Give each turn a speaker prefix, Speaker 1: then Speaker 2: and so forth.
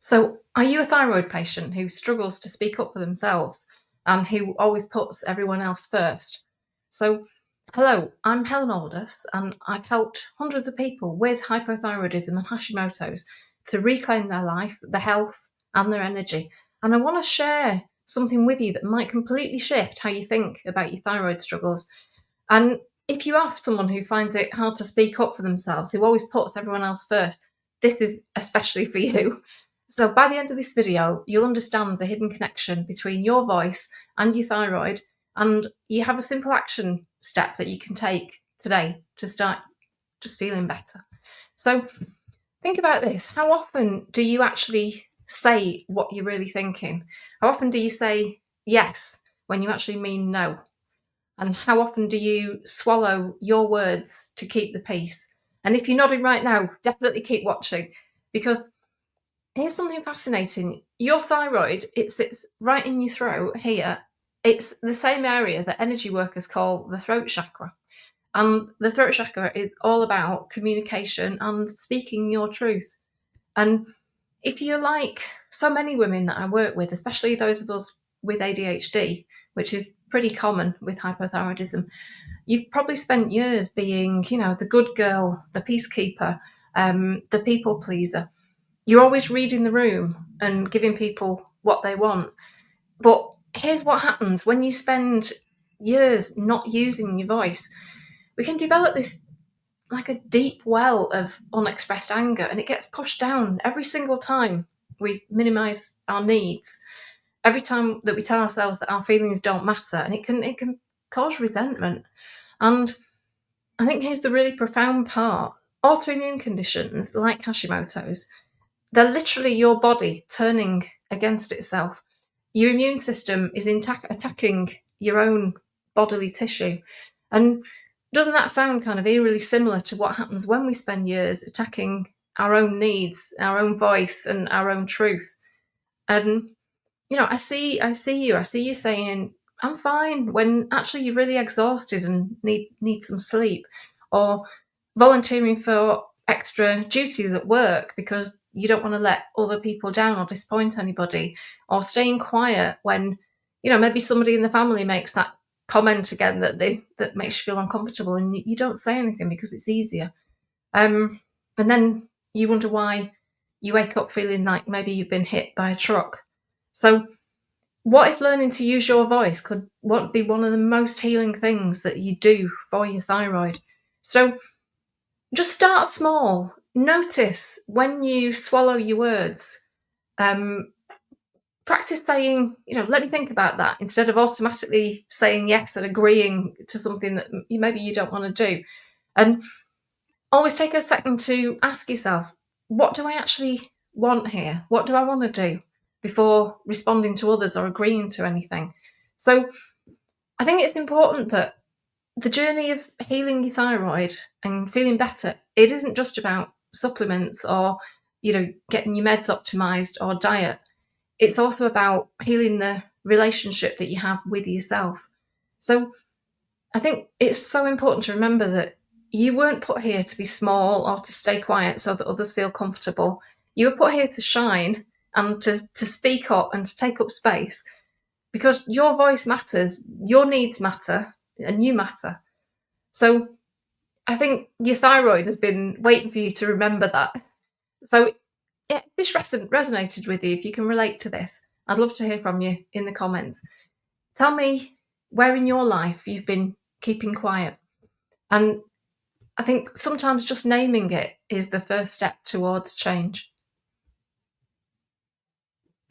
Speaker 1: So, are you a thyroid patient who struggles to speak up for themselves and who always puts everyone else first? So, hello, I'm Helen Aldous, and I've helped hundreds of people with hypothyroidism and Hashimoto's to reclaim their life, their health, and their energy. And I want to share something with you that might completely shift how you think about your thyroid struggles. And if you are someone who finds it hard to speak up for themselves, who always puts everyone else first, this is especially for you. So, by the end of this video, you'll understand the hidden connection between your voice and your thyroid, and you have a simple action step that you can take today to start just feeling better. So, think about this. How often do you actually say what you're really thinking? How often do you say yes when you actually mean no? And how often do you swallow your words to keep the peace? And if you're nodding right now, definitely keep watching, because here's something fascinating. Your thyroid, it sits right in your throat here. It's the same area that energy workers call the throat chakra. And the throat chakra is all about communication and speaking your truth. And if you're like so many women that I work with, especially those of us with ADHD, which is pretty common with hypothyroidism, you've probably spent years being, the good girl, the peacekeeper, the people pleaser. You're always reading the room and giving people what they want. But here's what happens when you spend years not using your voice. We can develop this like a deep well of unexpressed anger, and it gets pushed down every single time we minimize our needs, every time that we tell ourselves that our feelings don't matter, and it can cause resentment. And I think here's the really profound part. Autoimmune conditions like Hashimoto's, they're literally your body turning against itself. Your immune system is attacking your own bodily tissue. And doesn't that sound kind of eerily similar to what happens when we spend years attacking our own needs, our own voice, and our own truth? And I see you saying, "I'm fine," when actually you're really exhausted and need some sleep, or volunteering for extra duties at work because you don't want to let other people down or disappoint anybody, or staying quiet when maybe somebody in the family makes that comment again that makes you feel uncomfortable, and you don't say anything because it's easier. And then you wonder why you wake up feeling like maybe you've been hit by a truck. So, what if learning to use your voice could be one of the most healing things that you do for your thyroid? So, just start small. Notice when you swallow your words. Um, Practice saying, let me think about that, instead of automatically saying yes and agreeing to something that maybe you don't want to do. And always take a second to ask yourself, what do I actually want here? What do I want to do before responding to others or agreeing to anything? So I think it's important that the journey of healing your thyroid and feeling better, it isn't just about supplements or, getting your meds optimized or diet. It's also about healing the relationship that you have with yourself. So I think it's so important to remember that you weren't put here to be small or to stay quiet so that others feel comfortable. You were put here to shine and to speak up and to take up space, because your voice matters, your needs matter, and you matter. So I think your thyroid has been waiting for you to remember that. So yeah, if this resonated with you, if you can relate to this, I'd love to hear from you in the comments. Tell me where in your life you've been keeping quiet. And I think sometimes just naming it is the first step towards change.